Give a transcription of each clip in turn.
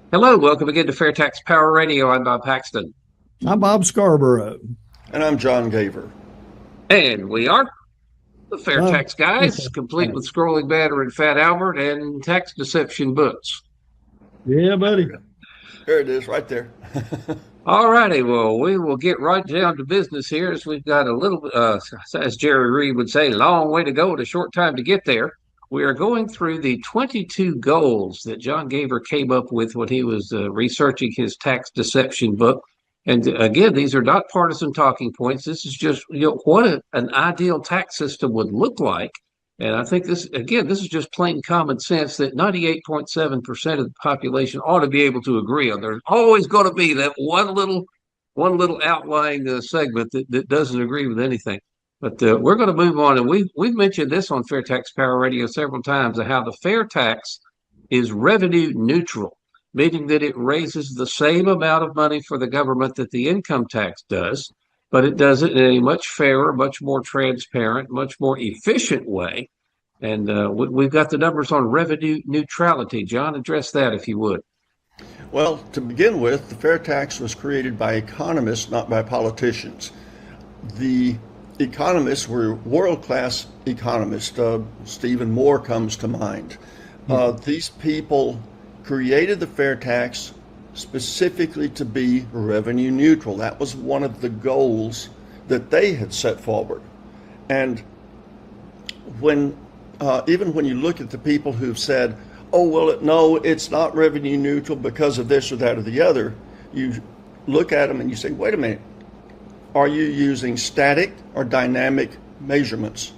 Hello, welcome again to FAIRtax Power Radio. I'm Bob Paxton. I'm Bob Scarborough. And I'm John Gaver. And we are the Uh, FAIRtax Guys, complete with Scrolling Banner and Fat Albert and tax deception books. yeah, buddy. There it is, right there. All righty, well, we will get right down to business here as we've got a little, as Jerry Reed would say, long way to go and a short time to get there. We are going through the 22 goals that John Gaver came up with when he was researching his tax deception book. And again, these are not partisan talking points. This is just what an ideal tax system would look like. And I think this is just plain common sense that 98.7% of the population ought to be able to agree on. There's always going to be that one little outlying segment that doesn't agree with anything. But we're going to move on, and we've mentioned this on FAIRtax Power Radio several times, of how the fair tax is revenue neutral, meaning that it raises the same amount of money for the government that the income tax does, but it does it in a much fairer, much more transparent, much more efficient way. And we've got the numbers on revenue neutrality. John, address that if you would. Well, to begin with, the fair tax was created by economists, not by politicians. The economists were world-class economists. Stephen Moore comes to mind. These people created the fair tax specifically to be revenue neutral. That was one of the goals that they had set forward. And even when you look at the people who've said, oh, well, no, it's not revenue neutral because of this or that or the other, you look at them and you say, wait a minute, are you using static or dynamic measurements?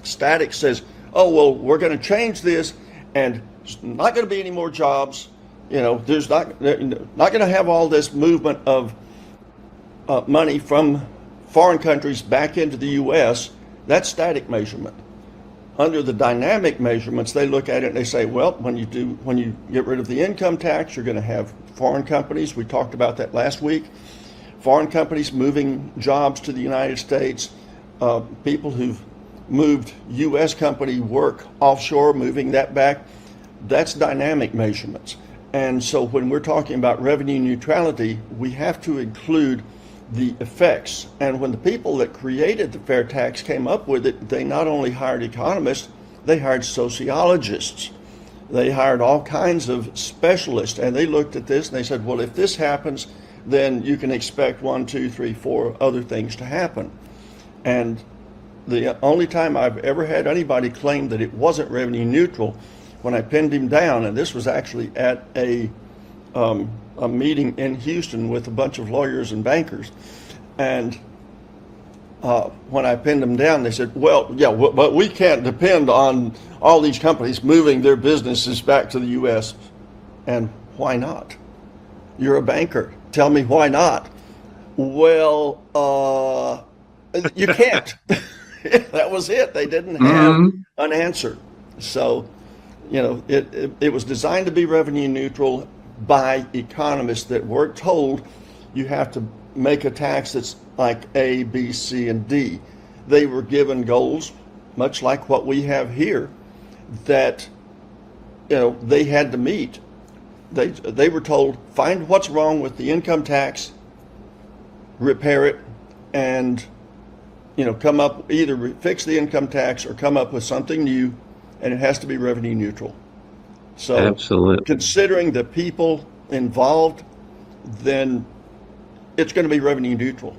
Static says, oh, well, we're going to change this and there's not going to be any more jobs. There's not going to have all this movement of money from foreign countries back into the U.S. That's static measurement. Under the dynamic measurements, they look at it and they say, well, when you get rid of the income tax, you're going to have foreign companies. We talked about that last week. Foreign companies moving jobs to the United States, people who've moved U.S. company work offshore, moving that back. That's dynamic measurements. And so when we're talking about revenue neutrality, we have to include the effects. And when the people that created the fair tax came up with it, they not only hired economists, they hired sociologists. They hired all kinds of specialists, and they looked at this and they said, well, if this happens, then you can expect 1, 2, 3, 4 other things to happen. And the only time I've ever had anybody claim that it wasn't revenue neutral, when I pinned him down, and this was actually at a meeting in Houston with a bunch of lawyers and bankers. And when I pinned them down, they said, well, yeah, but we can't depend on all these companies moving their businesses back to the U.S. And why not? You're a banker. Tell me why not? Well, you can't. That was it. They didn't have an answer. So, it was designed to be revenue neutral by economists that weren't told you have to make a tax that's like A, B, C, and D. They were given goals, much like what we have here, that they had to meet. They were told, find what's wrong with the income tax, repair it, and come up, either fix the income tax or come up with something new, and it has to be revenue neutral. So Absolutely. Considering the people involved, then it's going to be revenue neutral.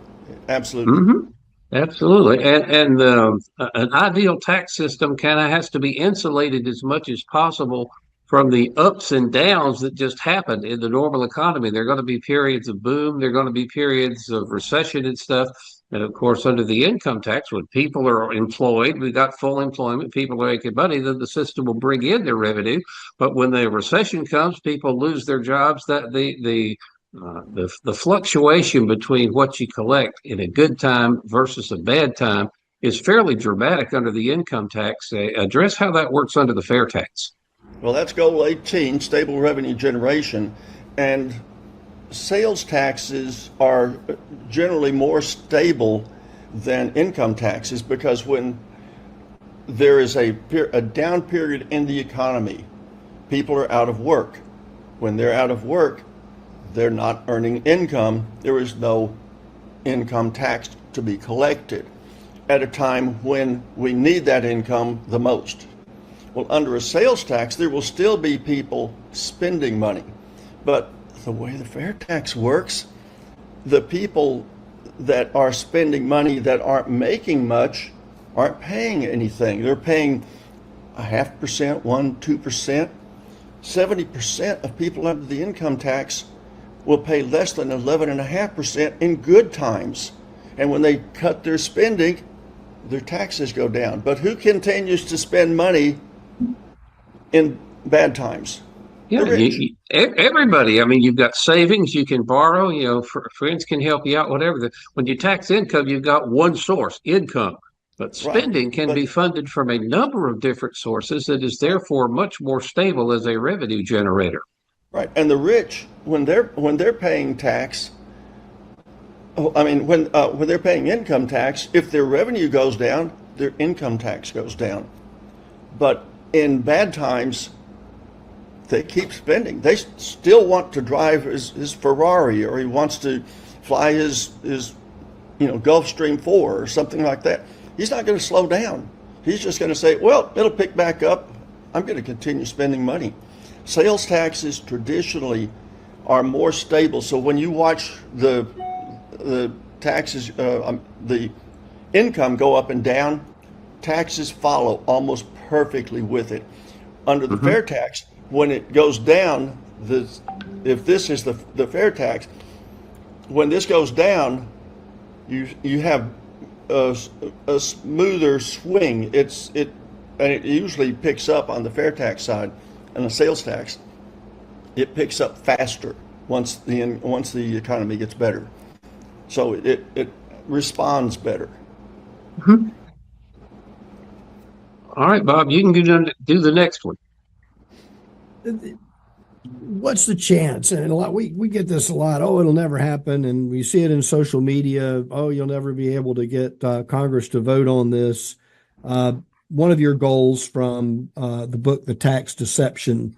Absolutely. Mm-hmm. Absolutely. And an ideal tax system kind of has to be insulated as much as possible from the ups and downs that just happen in the normal economy. There are going to be periods of boom. There are going to be periods of recession and stuff. And of course, under the income tax, when people are employed, we got full employment, people are making money, then the system will bring in their revenue. But when the recession comes, people lose their jobs. That the fluctuation between what you collect in a good time versus a bad time is fairly dramatic under the income tax. Address how that works under the fair tax. Well, that's goal 18, stable revenue generation. And sales taxes are generally more stable than income taxes because when there is a down period in the economy, people are out of work. When they're out of work, they're not earning income. There is no income tax to be collected at a time when we need that income the most. Well, under a sales tax, there will still be people spending money. But the way the fair tax works, the people that are spending money that aren't making much aren't paying anything. They're paying 0.5%, 1%, 2%. 70% of people under the income tax will pay less than 11.5% in good times. And when they cut their spending, their taxes go down. But who continues to spend money in bad times? Yeah, The rich. everybody. I mean, you've got savings you can borrow. Friends can help you out. Whatever. When you tax income, you've got one source, income. But Right. spending can But be funded from a number of different sources that is therefore much more stable as a revenue generator. right. And the rich, when they're paying tax, when they're paying income tax, if their revenue goes down, their income tax goes down. But in bad times, they keep spending. They still want to drive his Ferrari, or he wants to fly his Gulfstream 4 or something like that. He's not going to slow down. He's just going to say, well, it'll pick back up. I'm going to continue spending money. Sales taxes traditionally are more stable. So when you watch the taxes, the income go up and down, taxes follow almost perfectly with it. Under the fair tax, when it goes down, if this is the fair tax, when this goes down, you have a smoother swing. And it usually picks up on the fair tax side, and the sales tax, it picks up faster once the economy gets better. So it responds better. Mhm. All right, Bob, you can do the next one. What's the chance? And we get this a lot. Oh, it'll never happen. And we see it in social media. Oh, you'll never be able to get Congress to vote on this. One of your goals from the book, The Tax Deception,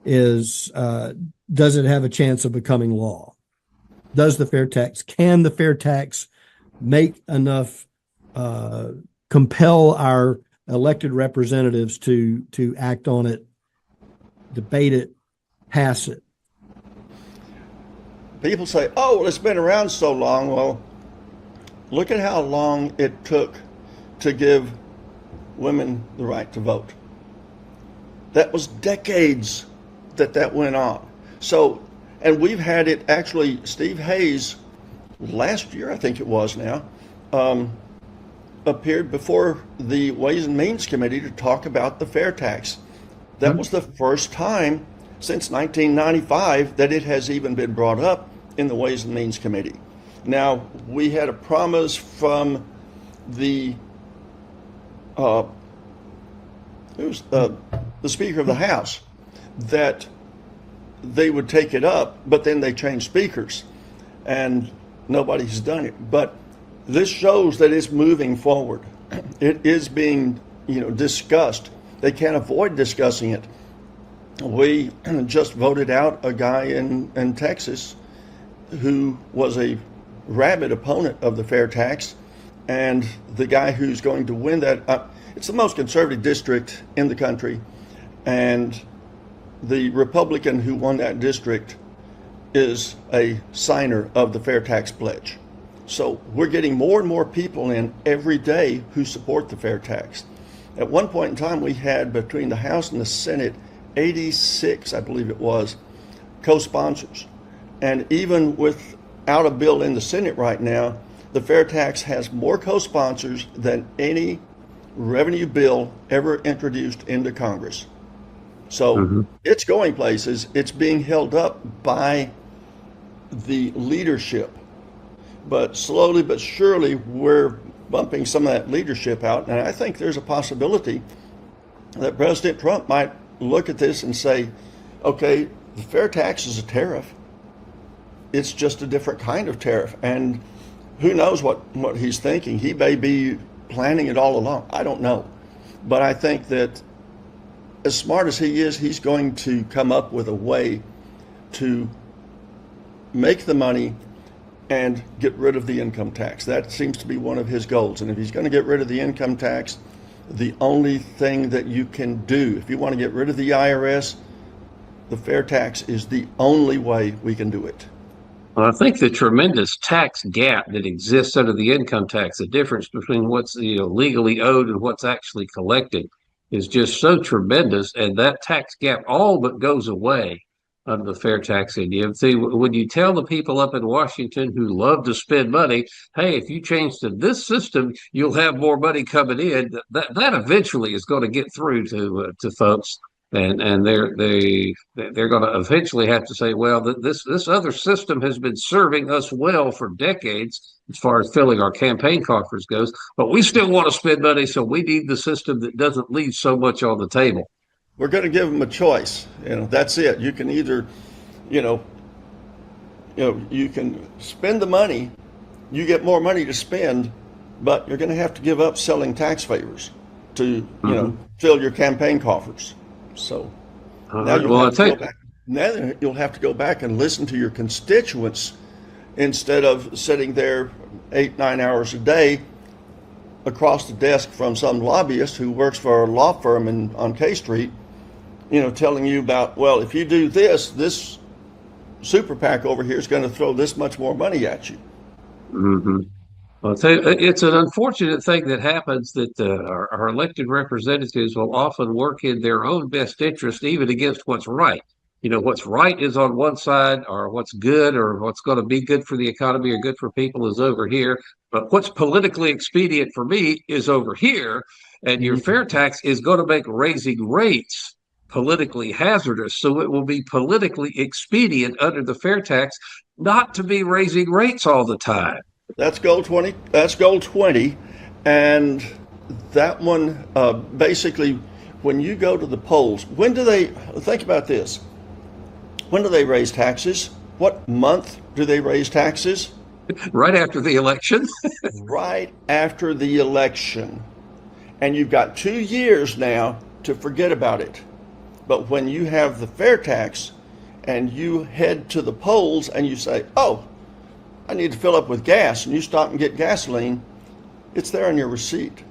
is does it have a chance of becoming law? Can the fair tax make enough, compel our elected representatives to act on it, debate it, pass it? People say, oh, well, it's been around so long. Well, look at how long it took to give women the right to vote. That was decades that went on. So, and we've had it actually, Steve Hayes, last year, I think it was now, appeared before the Ways and Means Committee to talk about the fair tax. That was the first time since 1995 that it has even been brought up in the Ways and Means Committee. Now, we had a promise from the Speaker of the House that they would take it up, but then they changed speakers, and nobody's done it. But this shows that it's moving forward. It is being, discussed. They can't avoid discussing it. We just voted out a guy in Texas who was a rabid opponent of the fair tax, and the guy who's going to win that, it's the most conservative district in the country, and the Republican who won that district is a signer of the fair tax pledge. So we're getting more and more people in every day who support the fair tax. At one point in time, we had between the House and the Senate 86, I believe it was, co-sponsors. And even without a bill in the Senate right now, the fair tax has more co-sponsors than any revenue bill ever introduced into Congress. So it's going places. It's being held up by the leadership. But slowly but surely, we're bumping some of that leadership out. And I think there's a possibility that President Trump might look at this and say, okay, the fair tax is a tariff. It's just a different kind of tariff. And who knows what he's thinking. He may be planning it all along. I don't know. But I think that as smart as he is, he's going to come up with a way to make the money and get rid of the income tax. That seems to be one of his goals. And if he's going to get rid of the income tax, the only thing that you can do, if you want to get rid of the IRS, the fair tax is the only way we can do it. Well, I think the tremendous tax gap that exists under the income tax, the difference between what's legally owed and what's actually collected, is just so tremendous, and that tax gap all but goes away under the fair tax idea. See, when you tell the people up in Washington who love to spend money, hey, if you change to this system, you'll have more money coming in. That eventually is going to get through to folks, and they're going to eventually have to say, well, this other system has been serving us well for decades as far as filling our campaign coffers goes, but we still want to spend money, so we need the system that doesn't leave so much on the table. We're going to give them a choice. That's it. You can either, you can spend the money, you get more money to spend, but you're going to have to give up selling tax favors to, fill your campaign coffers. So now you'll have to go back and listen to your constituents instead of sitting there 8-9 hours a day across the desk from some lobbyist who works for a law firm on K Street, telling you about, well, if you do this super PAC over here is going to throw this much more money at you. Mm-hmm. Well, it's an unfortunate thing that happens that our elected representatives will often work in their own best interest, even against what's right. What's right is on one side, or what's good or what's going to be good for the economy or good for people is over here. But what's politically expedient for me is over here. And your fair tax is going to make raising rates politically hazardous. So it will be politically expedient under the fair tax not to be raising rates all the time. That's goal 20. That's goal 20. And that one, basically, when you go to the polls, think about this. When do they raise taxes? What month do they raise taxes? Right after the election. Right after the election. And you've got 2 years now to forget about it. But when you have the fair tax and you head to the polls and you say, oh, I need to fill up with gas, and you stop and get gasoline, it's there on your receipt.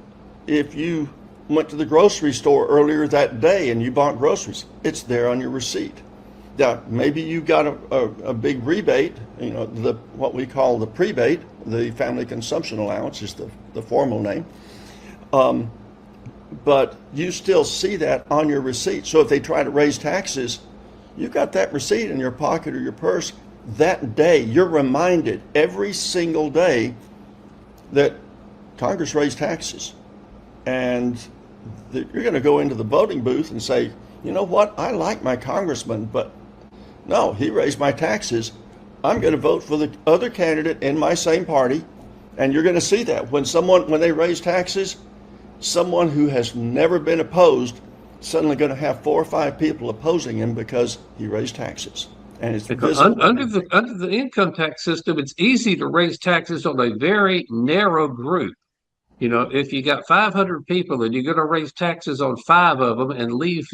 If you went to the grocery store earlier that day and you bought groceries, it's there on your receipt. Now, maybe you got a big rebate, what we call the prebate, the family consumption allowance is the formal name. But you still see that on your receipt. So if they try to raise taxes, you've got that receipt in your pocket or your purse that day. You're reminded every single day that Congress raised taxes. And you're going to go into the voting booth and say, you know what, I like my congressman, but no, he raised my taxes. I'm going to vote for the other candidate in my same party. And you're going to see that when they raise taxes, someone who has never been opposed suddenly going to have 4 or 5 people opposing him because he raised taxes. And it's under the income tax system, it's easy to raise taxes on a very narrow group. If you got 500 people and you're going to raise taxes on 5 of them and leave,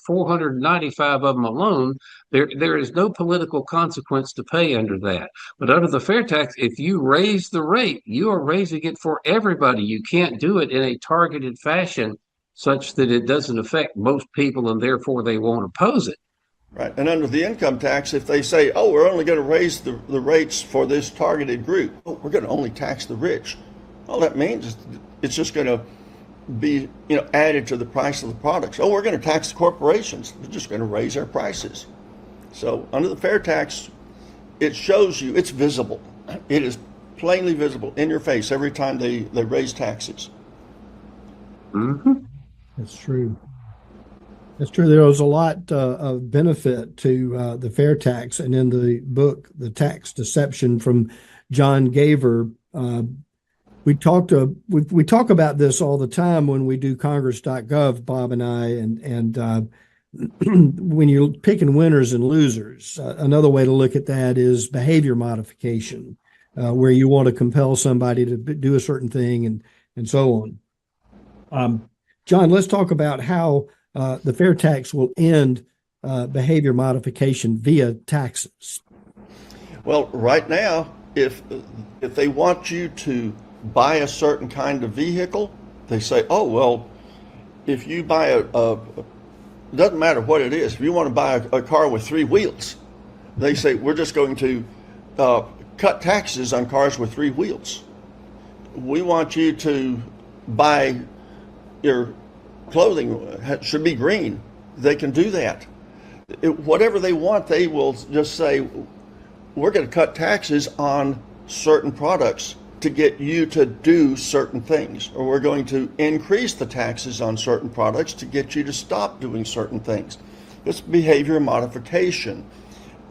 495 of them alone, there is no political consequence to pay under that. But under the fair tax, if you raise the rate, you are raising it for everybody. You can't do it in a targeted fashion such that it doesn't affect most people and therefore they won't oppose it. Right. And under the income tax, if they say, oh, we're only going to raise the rates for this targeted group, we're going to only tax the rich. All that means is it's just going to be, added to the price of the products. Oh, we're going to tax the corporations. We're just going to raise our prices. So under the fair tax, it shows you, it's visible. It is plainly visible in your face every time they raise taxes. Mm-hmm. That's true. That's true. There was a lot of benefit to the fair tax. And in the book, The Tax Deception from John Gaver, we talk about this all the time when we do Congress.gov, Bob and I, and when you're picking winners and losers. Another way to look at that is behavior modification, where you want to compel somebody to do a certain thing and so on. John, let's talk about how the fair tax will end behavior modification via taxes? Well, right now, if they want you to buy a certain kind of vehicle, they say, oh, well, if you buy it doesn't matter what it is. If you want to buy a car with 3 wheels, they say, we're just going to cut taxes on cars with 3 wheels. We want you to buy your clothing should be green. They can do that. Whatever they want, they will just say, we're going to cut taxes on certain products to get you to do certain things, or we're going to increase the taxes on certain products to get you to stop doing certain things. It's behavior modification.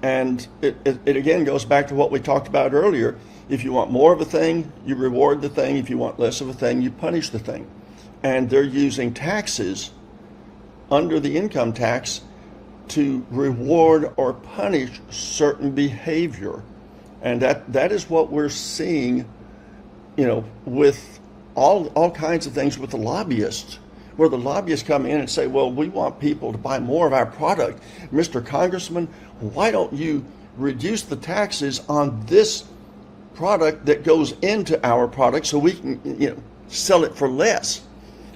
And it again goes back to what we talked about earlier. If you want more of a thing, you reward the thing. If you want less of a thing, you punish the thing. And they're using taxes under the income tax to reward or punish certain behavior. And that is what we're seeing, with all kinds of things with the lobbyists, where the lobbyists come in and say, well, we want people to buy more of our product. Mr. Congressman, why don't you reduce the taxes on this product that goes into our product so we can, sell it for less?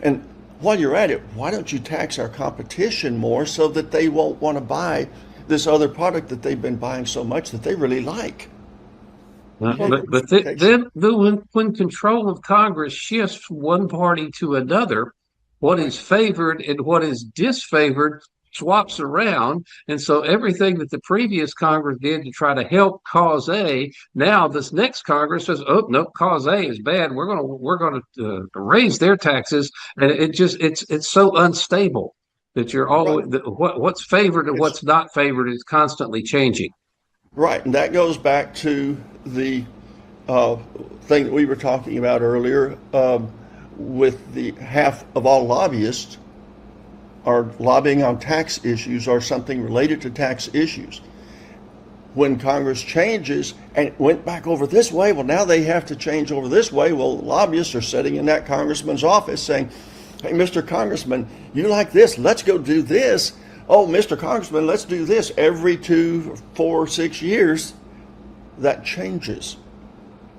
And while you're at it, why don't you tax our competition more so that they won't want to buy this other product that they've been buying so much that they really like? Then when control of Congress shifts from one party to another, what is favored and what is disfavored swaps around. And so everything that the previous Congress did to try to help cause A, now this next Congress says, oh, no, cause A is bad. We're going to raise their taxes. And it's so unstable that you're always, what's favored and what's not favored is constantly changing. Right, and that goes back to the thing that we were talking about earlier with the half of all lobbyists are lobbying on tax issues or something related to tax issues. When Congress changes and it went back over this way, well, now they have to change over this way. Well, lobbyists are sitting in that congressman's office saying, hey, Mr. Congressman, you like this, let's go do this. Oh, Mr. Congressman, let's do this. Every 2, 4, 6 years, that changes.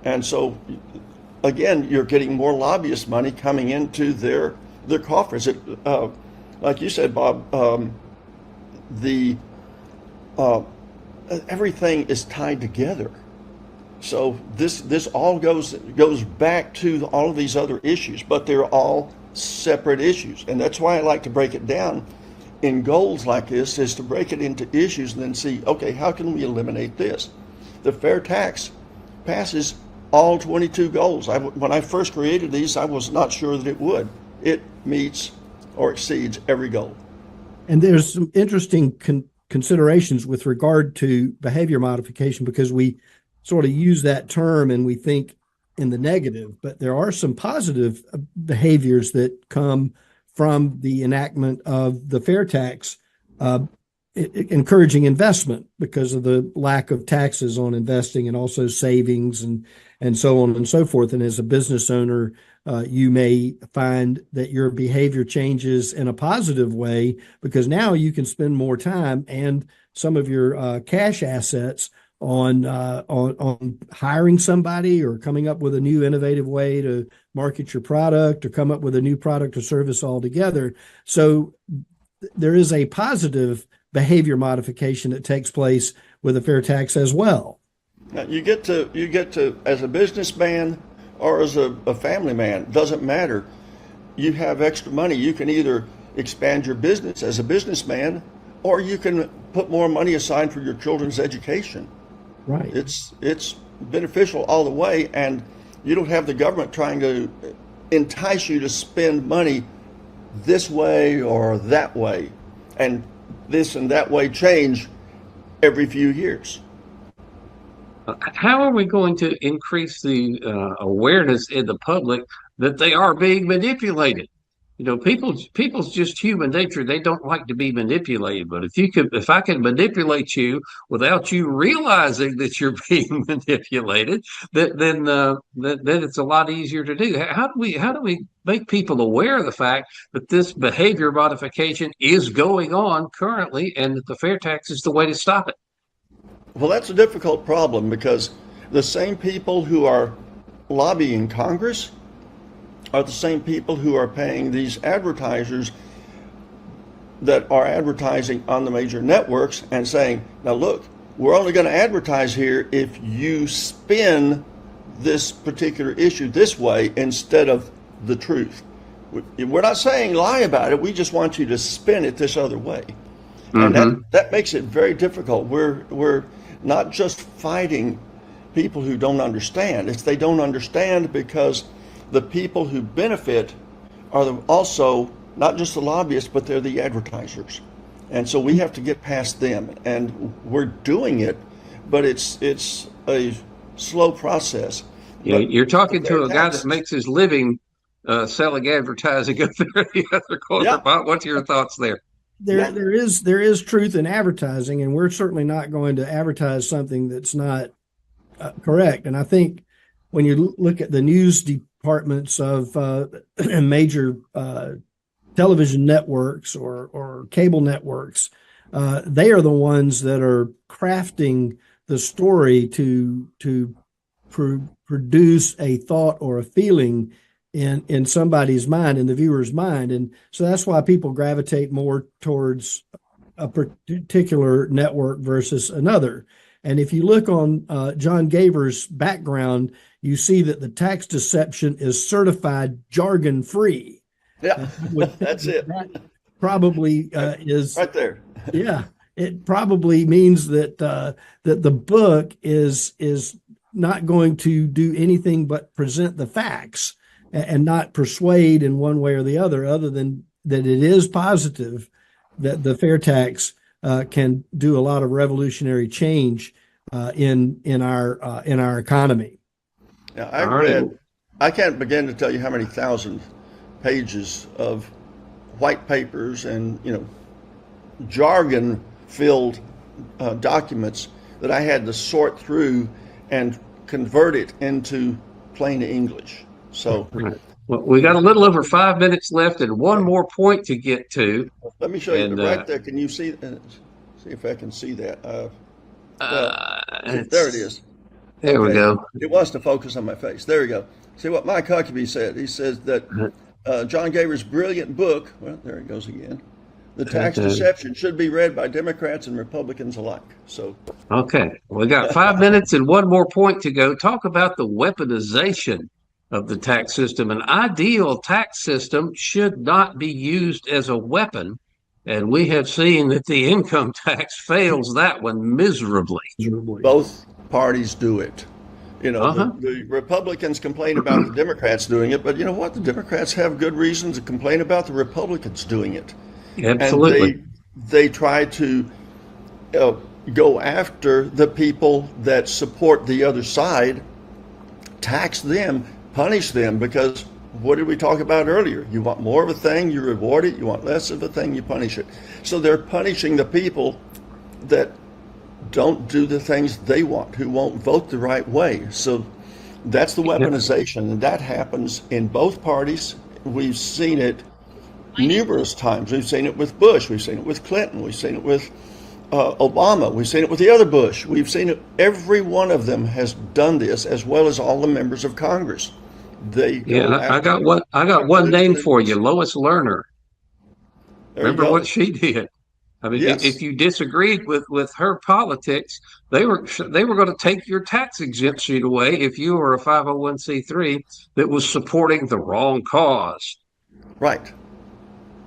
And so, again, you're getting more lobbyist money coming into their coffers. Like you said, Bob, everything is tied together. So this all goes back to all of these other issues, but they're all separate issues. And that's why I like to break it down in goals like this, is to break it into issues and then see, okay, how can we eliminate this? The fair tax passes all 22 goals. When I first created these, I was not sure that it would. It meets or exceeds every goal. And there's some interesting considerations with regard to behavior modification, because we sort of use that term and we think in the negative, but there are some positive behaviors that come from the enactment of the fair tax, encouraging investment because of the lack of taxes on investing and also savings and so on and so forth. And as a business owner, you may find that your behavior changes in a positive way because now you can spend more time and some of your cash assets on hiring somebody or coming up with a new innovative way to market your product or come up with a new product or service altogether. So there is a positive behavior modification that takes place with a fair tax as well. Now you get to as a businessman or as a family man, doesn't matter. You have extra money. You can either expand your business as a businessman, or you can put more money aside for your children's education. Right. It's beneficial all the way, and you don't have the government trying to entice you to spend money this way or that way, and this and that way change every few years. How are we going to increase the awareness in the public that they are being manipulated? people's just human nature. They don't like to be manipulated. But if I can manipulate you without you realizing that you're being manipulated, then it's a lot easier to do. How do we make people aware of the fact that this behavior modification is going on currently, and that the fair tax is the way to stop it? Well, that's a difficult problem because the same people who are lobbying Congress are the same people who are paying these advertisers that are advertising on the major networks and saying, now look, we're only going to advertise here if you spin this particular issue this way instead of the truth. We're not saying lie about it. We just want you to spin it this other way. And that makes it very difficult. We're not just fighting people who don't understand. It's they don't understand because the people who benefit are also not just the lobbyists, but they're the advertisers. And so we have to get past them. And we're doing it, but it's a slow process. Yeah, But you're talking the to fair a guy tax, that makes his living selling advertising up there at the other corner. yeah, Bob, what's your thoughts there? yeah, There is truth in advertising, and we're certainly not going to advertise something that's not correct. And I think when you look at the news departments of major television networks or cable networks, they are the ones that are crafting the story to produce a thought or a feeling in somebody's mind, in the viewer's mind. And so that's why people gravitate more towards a particular network versus another. And if you look on John Gaver's background, you see that the tax deception is certified jargon free. yeah. That's it. That probably is Right there. yeah. It probably means that that the book is not going to do anything but present the facts and not persuade in one way or the other than that it is positive that the fair tax can do a lot of revolutionary change in our economy. Yeah, I can't begin to tell you how many thousand pages of white papers and, jargon filled documents that I had to sort through and convert it into plain English. So Well, we got a little over 5 minutes left and one more point to get to. let me show you And right there. Can you see if I can see that? There it is. There we Okay. go. It wants to focus on my face. There we go. See what Mike Huckabee said. He says that John Gaver's brilliant book, well, there it goes again, The Tax Deception, should be read by Democrats and Republicans alike. So, Okay, we got 5 minutes and one more point to go. Talk about the weaponization of the tax system. An ideal tax system should not be used as a weapon, and we have seen that the income tax fails that one miserably. both parties do it. The Republicans complain about the Democrats doing it, but you know what? The Democrats have good reasons to complain about the Republicans doing it. Absolutely. And they try to go after the people that support the other side, tax them, punish them, because what did we talk about earlier? You want more of a thing, you reward it. You want less of a thing, you punish it. So they're punishing the people that don't do the things they want, who won't vote the right way. So that's the weaponization, and that happens in both parties. We've seen it numerous times. We've seen it with Bush. We've seen it with Clinton. We've seen it with Obama. We've seen it with the other Bush. We've seen it. Every one of them has done this, as well as all the members of Congress. I got one name for you, Lois Lerner. Remember what she did? I mean, Yes. if you disagreed with her politics, they were going to take your tax exempt sheet away if you were a 501c3 that was supporting the wrong cause. Right.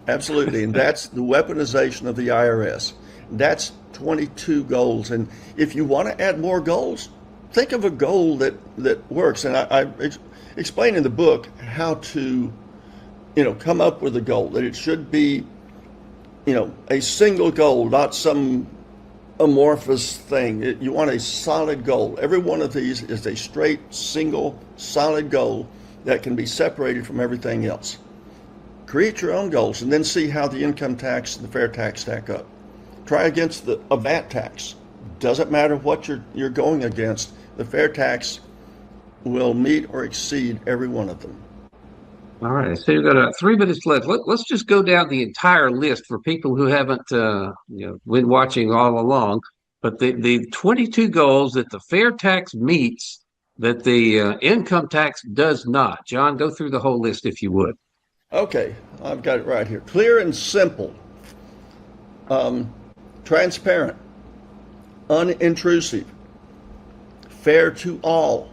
Absolutely. And that's the weaponization of the IRS. That's 22 goals. And if you want to add more goals, think of a goal that works. And I explain in the book how to, come up with a goal, that it should be, a single goal, not some amorphous thing. You want a solid goal. Every one of these is a straight, single, solid goal that can be separated from everything else. Create your own goals and then see how the income tax and the fair tax stack up. Try against a VAT tax. Doesn't matter what you're going against. The fair tax will meet or exceed every one of them. All right, so we've got 3 minutes left. Let's just go down the entire list for people who haven't been watching all along. But the 22 goals that the fair tax meets that the income tax does not. John, go through the whole list if you would. Okay, I've got it right here. Clear and simple, transparent, unintrusive, fair to all,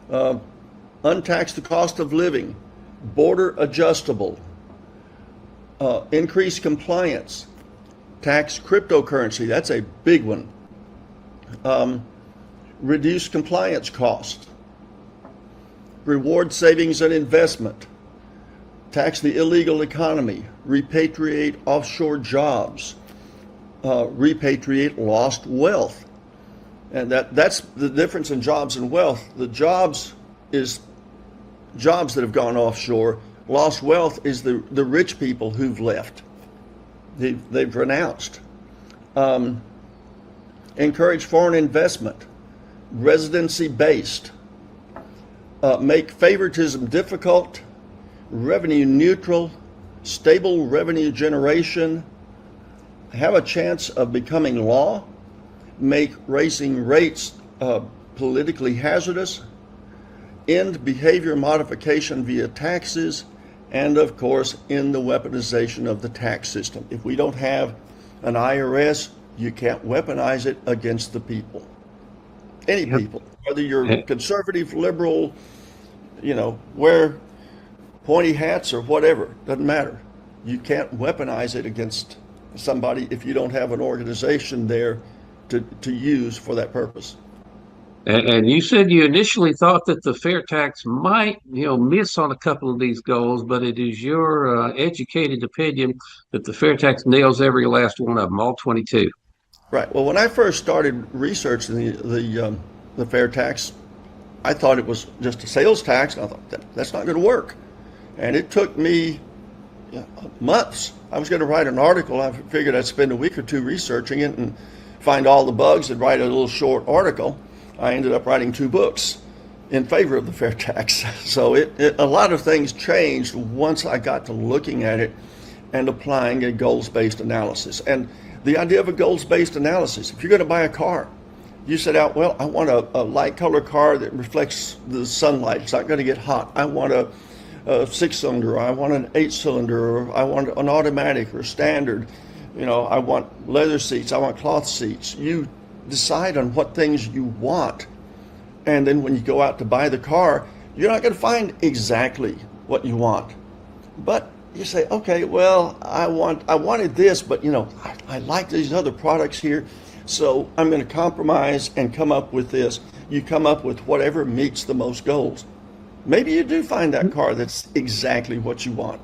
untax the cost of living, border adjustable, increase compliance, tax cryptocurrency, that's a big one, reduce compliance cost, reward savings and investment, tax the illegal economy, repatriate offshore jobs, repatriate lost wealth. And that's the difference in jobs and wealth. The jobs is jobs that have gone offshore. Lost wealth is the rich people who've left. They've renounced. Encourage foreign investment, residency based, make favoritism difficult, revenue neutral, stable revenue generation, have a chance of becoming law, make raising rates politically hazardous, end behavior modification via taxes, and of course, end the weaponization of the tax system. If we don't have an IRS, you can't weaponize it against the people. Any people, whether you're conservative, liberal, wear pointy hats or whatever, doesn't matter. You can't weaponize it against somebody if you don't have an organization there to use for that purpose. And you said you initially thought that the fair tax might, miss on a couple of these goals, but it is your educated opinion that the fair tax nails every last one of them, all 22. Right. Well, when I first started researching the fair tax, I thought it was just a sales tax, and I thought that's not going to work. And it took me months. I was going to write an article. I figured I'd spend a week or two researching it and find all the bugs and write a little short article. I ended up writing 2 books in favor of the fair tax. So a lot of things changed once I got to looking at it and applying a goals-based analysis. And the idea of a goals-based analysis, if you're going to buy a car, you set out, well, I want a light color car that reflects the sunlight. It's not going to get hot. I want a 6-cylinder, I want an 8-cylinder, or I want an automatic or standard. I want leather seats, I want cloth seats. You decide on what things you want, and then when you go out to buy the car, you're not going to find exactly what you want. But you say, okay, well, I wanted this, but I like these other products here, so I'm going to compromise and come up with this. You come up with whatever meets the most goals. Maybe you do find that car that's exactly what you want.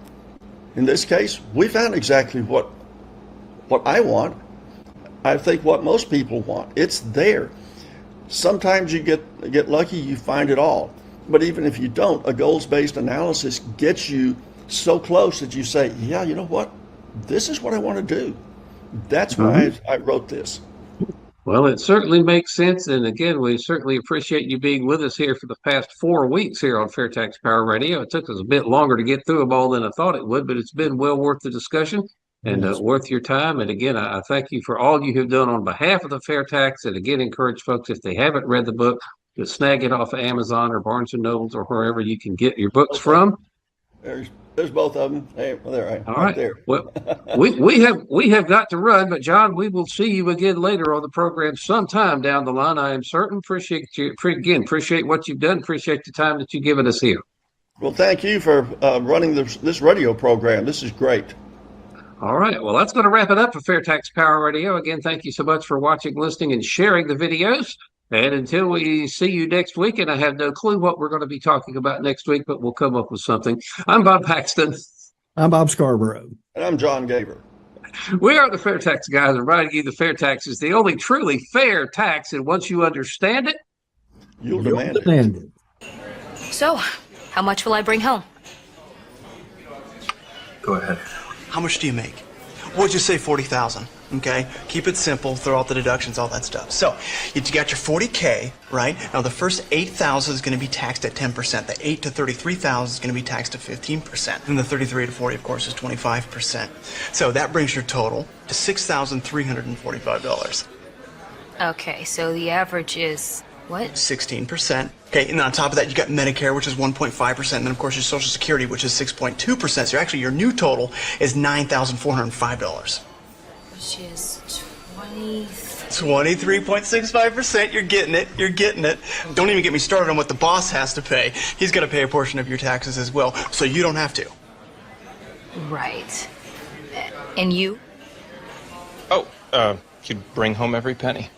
In this case, we found exactly what I want. I think what most people want. It's there. Sometimes you get lucky, you find it all. But even if you don't, a goals-based analysis gets you so close that you say, yeah, you know what? This is what I want to do. That's why I wrote this. Well, it certainly makes sense. And again, we certainly appreciate you being with us here for the past 4 weeks here on FAIRtax Power Radio. It took us a bit longer to get through them all than I thought it would, but it's been well worth the discussion and worth your time. And again, I thank you for all you have done on behalf of the fair tax. And again, encourage folks, if they haven't read the book, to snag it off of Amazon or Barnes & Nobles or wherever you can get your books from. There's both of them. Hey, they're all right there. Well, we have got to run, but John, we will see you again later on the program sometime down the line. I am certain. Appreciate what you've done. Appreciate the time that you've given us here. Well, thank you for running this radio program. This is great. All right. Well, that's going to wrap it up for FAIRtax Power Radio. Again, thank you so much for watching, listening, and sharing the videos. And until we see you next week, and I have no clue what we're going to be talking about next week, but we'll come up with something. I'm Bob Paxton. I'm Bob Scarborough. And I'm John Gaver. We are the FAIRtax Guys, reminding you the fair tax is the only truly fair tax, and once you understand it, you'll demand it. So, how much will I bring home? Go ahead. How much do you make? What'd you say, 40,000? Okay, keep it simple, throw out the deductions, all that stuff. So, you got your 40K, right? Now the first 8,000 is going to be taxed at 10%. The 8 to 33,000 is going to be taxed at 15%. And the 33 to 40, of course, is 25%. So that brings your total to $6,345. Okay, so the average is what? 16%. Okay, and on top of that, you got Medicare, which is 1.5%, and then of course your Social Security, which is 6.2%. So actually, your new total is $9,405. Which is 20. 23.65%. You're getting it. You're getting it. Don't even get me started on what the boss has to pay. He's got to pay a portion of your taxes as well, so you don't have to. Right. And you? Oh, you bring home every penny.